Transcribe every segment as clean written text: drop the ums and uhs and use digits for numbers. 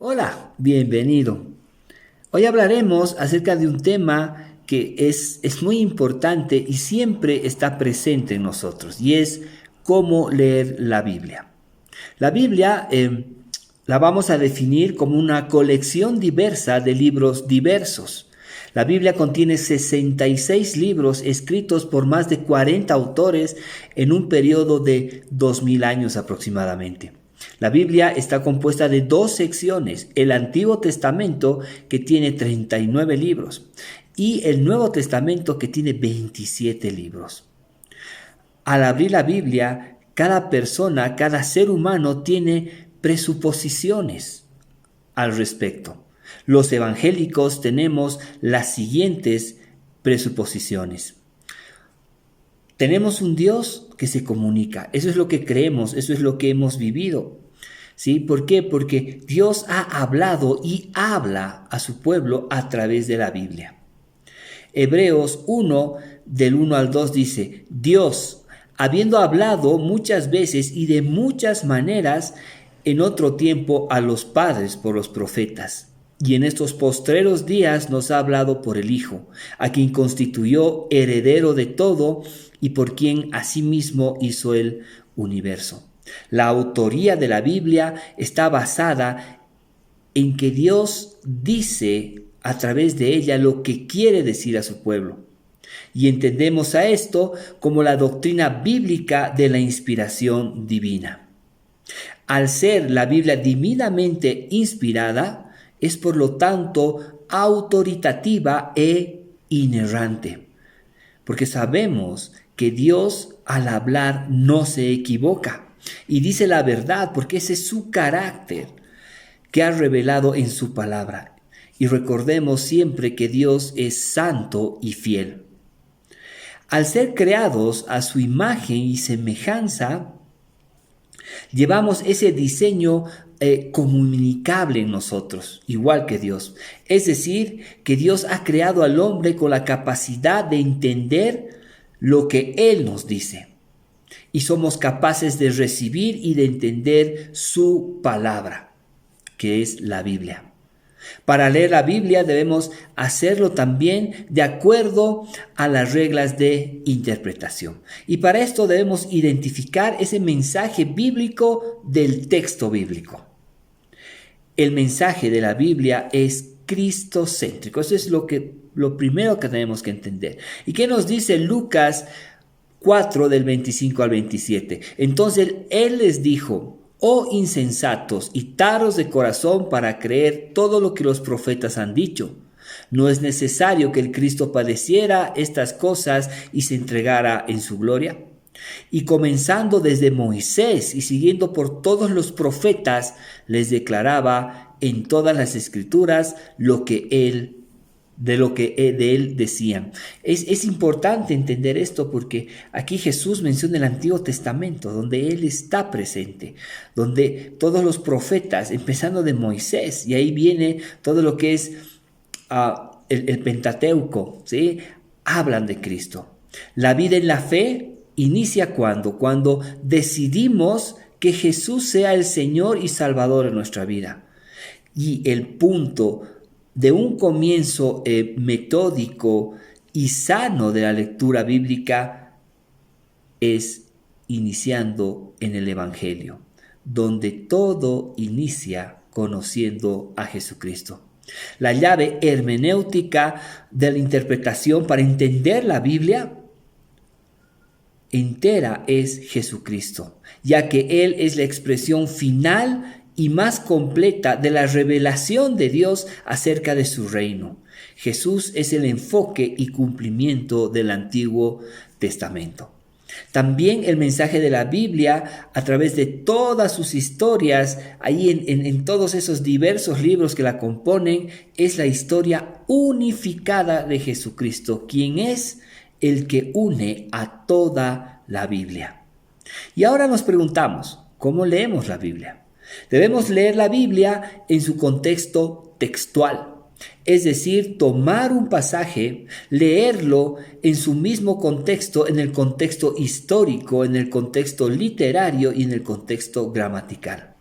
Hola, bienvenido. Hoy hablaremos acerca de un tema que es muy importante y siempre está presente en nosotros, y es cómo leer la Biblia. La Biblia la vamos a definir como una colección diversa de libros diversos. La Biblia contiene 66 libros escritos por más de 40 autores en un periodo de 2000 años aproximadamente. La Biblia está compuesta de dos secciones: el Antiguo Testamento, que tiene 39 libros, y el Nuevo Testamento, que tiene 27 libros. Al abrir la Biblia, cada persona, cada ser humano tiene presuposiciones al respecto. Los evangélicos tenemos las siguientes presuposiciones. Tenemos un Dios que se comunica. Eso es lo que creemos, eso es lo que hemos vivido. ¿Sí? ¿Por qué? Porque Dios ha hablado y habla a su pueblo a través de la Biblia. Hebreos 1, del 1 al 2 dice: Dios, habiendo hablado muchas veces y de muchas maneras en otro tiempo a los padres por los profetas, y en estos postreros días nos ha hablado por el Hijo, a quien constituyó heredero de todo y por quien asimismo hizo el universo. La autoría de la Biblia está basada en que Dios dice a través de ella lo que quiere decir a su pueblo. Y entendemos a esto como la doctrina bíblica de la inspiración divina. Al ser la Biblia divinamente inspirada, es por lo tanto autoritativa e inerrante, porque sabemos que Dios al hablar no se equivoca y dice la verdad, porque ese es su carácter que ha revelado en su palabra. Y recordemos siempre que Dios es santo y fiel. Al ser creados a su imagen y semejanza, llevamos ese diseño comunicable en nosotros, igual que Dios. Es decir, que Dios ha creado al hombre con la capacidad de entender lo que Él nos dice. Y somos capaces de recibir y de entender su palabra, que es la Biblia. Para leer la Biblia debemos hacerlo también de acuerdo a las reglas de interpretación. Y para esto debemos identificar ese mensaje bíblico del texto bíblico. El mensaje de la Biblia es cristocéntrico. Eso es lo primero que tenemos que entender. ¿Y qué nos dice Lucas 4 del 25 al 27? Entonces Él les dijo: oh insensatos y taros de corazón para creer todo lo que los profetas han dicho. ¿No es necesario que el Cristo padeciera estas cosas y se entregara en su gloria? Y comenzando desde Moisés y siguiendo por todos los profetas, les declaraba en todas las escrituras lo que de él decían. Es importante entender esto porque aquí Jesús menciona el Antiguo Testamento, donde Él está presente, donde todos los profetas, empezando de Moisés, y ahí viene todo lo que es el Pentateuco, ¿sí? Hablan de Cristo. La vida en la fe inicia cuando decidimos que Jesús sea el Señor y Salvador en nuestra vida. Y el punto de un comienzo metódico y sano de la lectura bíblica es iniciando en el Evangelio, donde todo inicia conociendo a Jesucristo. La llave hermenéutica de la interpretación para entender la Biblia entera es Jesucristo, ya que Él es la expresión final y más completa de la revelación de Dios acerca de su reino. Jesús es el enfoque y cumplimiento del Antiguo Testamento. También el mensaje de la Biblia, a través de todas sus historias, ahí en todos esos diversos libros que la componen, es la historia unificada de Jesucristo, quien es el que une a toda la Biblia. Y ahora nos preguntamos, ¿cómo leemos la Biblia? Debemos leer la Biblia en su contexto textual, es decir, tomar un pasaje, leerlo en su mismo contexto, en el contexto histórico, en el contexto literario y en el contexto gramatical.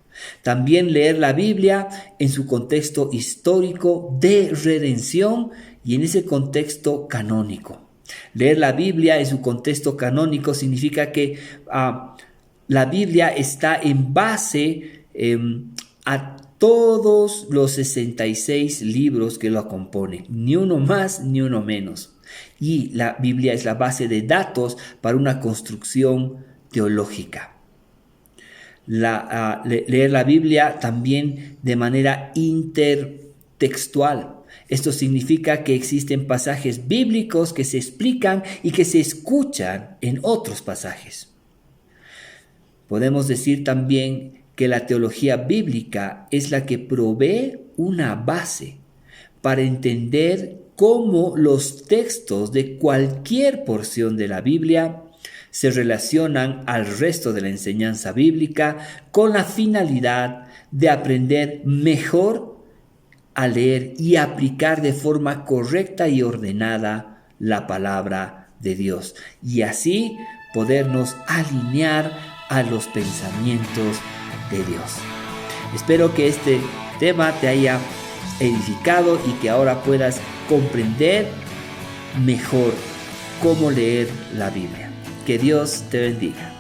También leer la Biblia en su contexto histórico de redención y en ese contexto canónico. Leer la Biblia en su contexto canónico significa que la Biblia está en base a todos los 66 libros que lo componen, ni uno más ni uno menos. Y la Biblia es la base de datos para una construcción teológica. Leer la Biblia también de manera intertextual. Esto significa que existen pasajes bíblicos que se explican y que se escuchan en otros pasajes. Podemos decir también que la teología bíblica es la que provee una base para entender cómo los textos de cualquier porción de la Biblia se relacionan al resto de la enseñanza bíblica con la finalidad de aprender mejor a leer y aplicar de forma correcta y ordenada la palabra de Dios y así podernos alinear a los pensamientos de Dios. Espero que este tema te haya edificado y que ahora puedas comprender mejor cómo leer la Biblia. Que Dios te bendiga.